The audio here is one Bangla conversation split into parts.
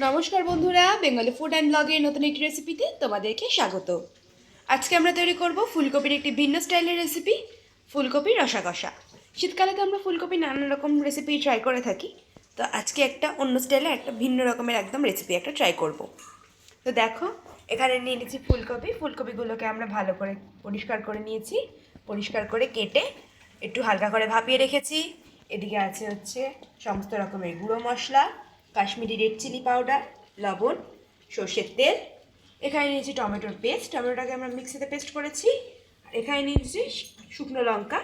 নমস্কার বন্ধুরা, বেঙ্গলি ফুড অ্যান্ড ব্লগের নতুন একটি রেসিপিতে তোমাদেরকে স্বাগত। আজকে আমরা তৈরি করব ফুলকপির একটি ভিন্ন স্টাইলের রেসিপি, ফুলকপির রসা কষা। শীতকালে তো আমরা ফুলকপির নানান রকম রেসিপি ট্রাই করে থাকি, তো আজকে একটা অন্য স্টাইলে একটা ভিন্ন রকমের একদম রেসিপি একটা ট্রাই করব। তো দেখো, এখানে নিয়ে নিয়েছি ফুলকপিগুলোকে আমরা ভালো করে পরিষ্কার করে নিয়েছি। পরিষ্কার করে কেটে একটু হালকা করে ভাপিয়ে রেখেছি। এদিকে আছে সমস্ত রকমের গুঁড়ো মশলা, কাশ্মীরি রেড চিলি পাউডার, লবণ, সর্ষের তেল। এখানে নিয়েছি টমেটোর পেস্ট, টমেটোটাকে আমরা মিক্সিতে পেস্ট করেছি। আর এখানে নিয়েছি শুকনো লঙ্কা,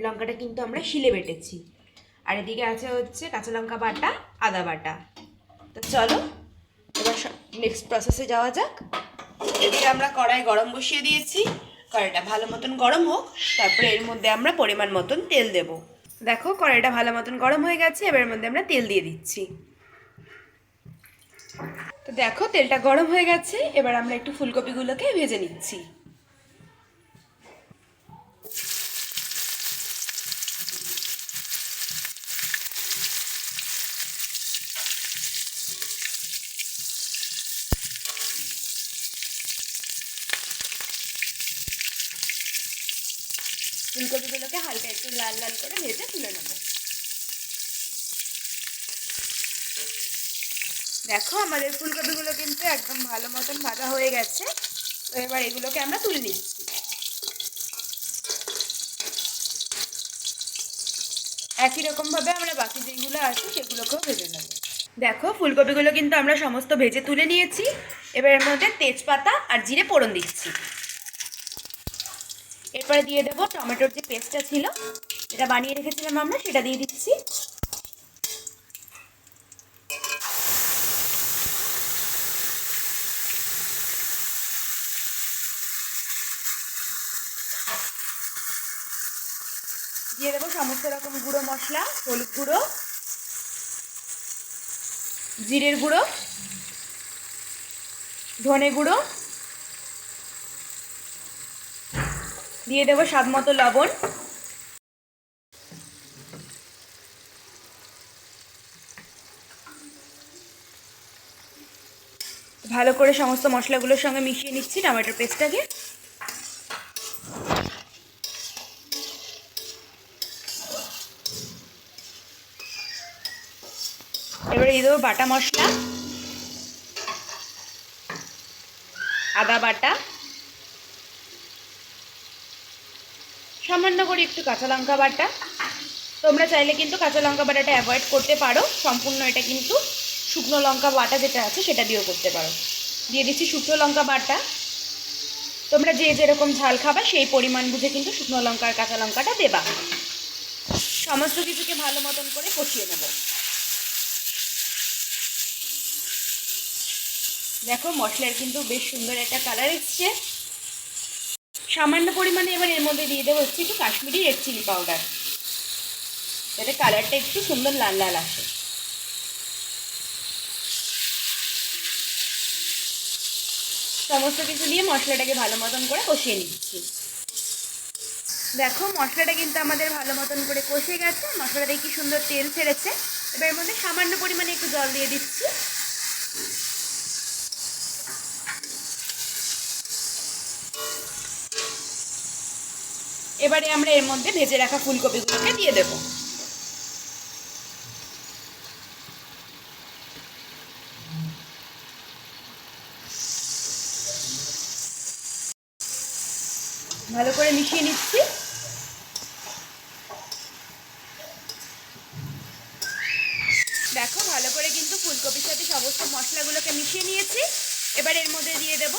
লঙ্কাটা কিন্তু আমরা শিলে বেটেছি। আর এদিকে আছে কাঁচা লঙ্কা বাটা, আদা বাটা। তো চলো এবার নেক্সট প্রসেসে যাওয়া যাক। এদিকে আমরা কড়াই গরম বসিয়ে দিয়েছি। কড়াইটা ভালো মতন গরম হোক, তারপরে এর মধ্যে আমরা পরিমাণ মতন তেল দেব। দেখো, কড়াইটা ভালো মতন গরম হয়ে গেছে, এবার এর মধ্যে আমরা তেল দিয়ে দিচ্ছি। তো দেখো, তেলটা গরম হয়ে গেছে, এবার আমরা একটু ফুলকপিগুলোকে ভেজে নিচ্ছি। ফুলকপিগুলোকে হালকা একটু লাল লাল করে ভেজে তুলে নেব। দেখো, আমাদের ফুলকপিগুলো কিন্তু একদম ভালো মতন ভাজা হয়ে গেছে। তো এবার এগুলোকে আমরা তুলে নিচ্ছি। একই রকমভাবে আমরা বাকি যেগুলো আছে সেগুলোকেও ভেজে নেব। দেখো, ফুলকপিগুলো কিন্তু আমরা সমস্ত ভেজে তুলে নিয়েছি। এবার এর মধ্যে তেজপাতা আর জিরে ফোড়ন দিচ্ছি। এরপরে দিয়ে দেবো টমেটোর যে পেস্টটা ছিল, যেটা বানিয়ে রেখেছিলাম আমরা, সেটা দিয়ে দিচ্ছি। দিয়ে দেবো সমস্ত রকম গুঁড়ো মশলা, হলুদ গুঁড়ো, জিরের গুঁড়ো, ধনে গুঁড়ো, দিয়ে দেবো স্বাদ মতো লবণ। ভালো করে সমস্ত মশলাগুলোর সঙ্গে মিশিয়ে নিচ্ছি টমেটোর পেস্টটাকে। এবারে দিয়ে দেবো বাটা মশলা, আদা বাটা, সামান্য করে একটু কাঁচা লঙ্কা বাটা। তোমরা চাইলে কিন্তু কাঁচা লঙ্কা বাটাটা অ্যাভয়েড করতে পারো, সম্পূর্ণ এটা কিন্তু শুকনো লঙ্কা বাটা যেটা আছে সেটা দিয়েও করতে পারো। দিয়ে দিচ্ছি শুকনো লঙ্কা বাটা। তোমরা যে যেরকম ঝাল খাবা সেই পরিমাণ বুঝে কিন্তু শুকনো লঙ্কা আর কাঁচা লঙ্কাটা দেবা। সমস্ত কিছুকে ভালো মতন করে কষিয়ে নেব। দেখো, মশলার কিন্তু বেশ সুন্দর একটা কালার এসছে। সামান্য পরিমাণে এবার এর মধ্যে দিয়ে দেবো একটু কাশ্মীরি রেড চিলি পাউডার, যাতে কালারটা একটু সুন্দর লাল লাল আসে। সমস্ত কিছু দিয়ে মশলাটাকে ভালো মতন করে কষিয়ে নিচ্ছি। দেখো, মশলাটা কিন্তু আমাদের ভালো মতন করে কষে গেছে, মশলাটা কি সুন্দর তেল ছেড়েছে। এবার এর মধ্যে সামান্য পরিমাণে একটু জল দিয়ে দিচ্ছি। এবারে আমরা এর মধ্যে ভেজে রাখা ফুলকপিগুলোকে দিয়ে দেব। ভালো করে মিশিয়ে নিচ্ছি। দেখো, ভালো করে কিন্তু ফুলকপির সাথে সমস্ত মশলাগুলোকে মিশিয়ে নিয়েছি। এবার এর মধ্যে দিয়ে দেব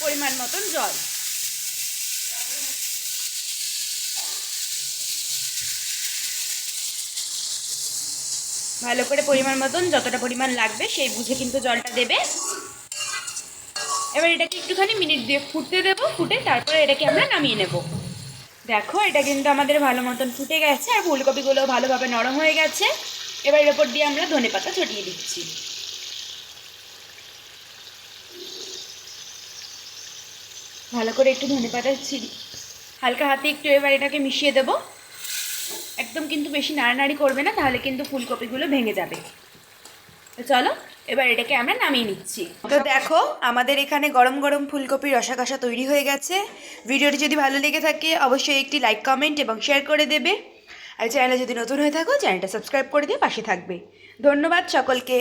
পরিমাণ মতন জল। ভালো করে পরিমাণ মতন যতটা পরিমাণ লাগবে সেই বুঝে কিন্তু জলটা দেবে। এবার এটাকে একটুখানি মিনিট দিয়ে ফুটতে দেবো, ফুটে তারপরে এটাকে আমরা নামিয়ে নেব। দেখো, এটা কিন্তু আমাদের ভালো মতন ফুটে গেছে আর ফুলকপিগুলো ভালোভাবে নরম হয়ে গেছে। এবার এর ওপর দিয়ে আমরা ধনেপাতা ছড়িয়ে দিচ্ছি। ভালো করে একটু ধনেপাতা হালকা হাতে একটু এবার এটাকে মিশিয়ে দেবো। একদম কিন্তু বেশি নাড়ানাড়ি করবে না, তাহলে কিন্তু ফুলকপিগুলো ভেঙে যাবে। তো চলো এবার এটাকে আমরা নামিয়ে নিচ্ছি। তো দেখো আমাদের এখানে গরম গরম ফুলকপির রসা কষা তৈরি হয়ে গেছে। ভিডিওটি যদি ভালো লেগে থাকে অবশ্যই একটি লাইক, কমেন্ট এবং শেয়ার করে দেবে। আর চ্যানেলে যদি নতুন হয়ে থাকো চ্যানেলটা সাবস্ক্রাইব করে দিয়ে পাশে থাকবে। ধন্যবাদ সকলকে।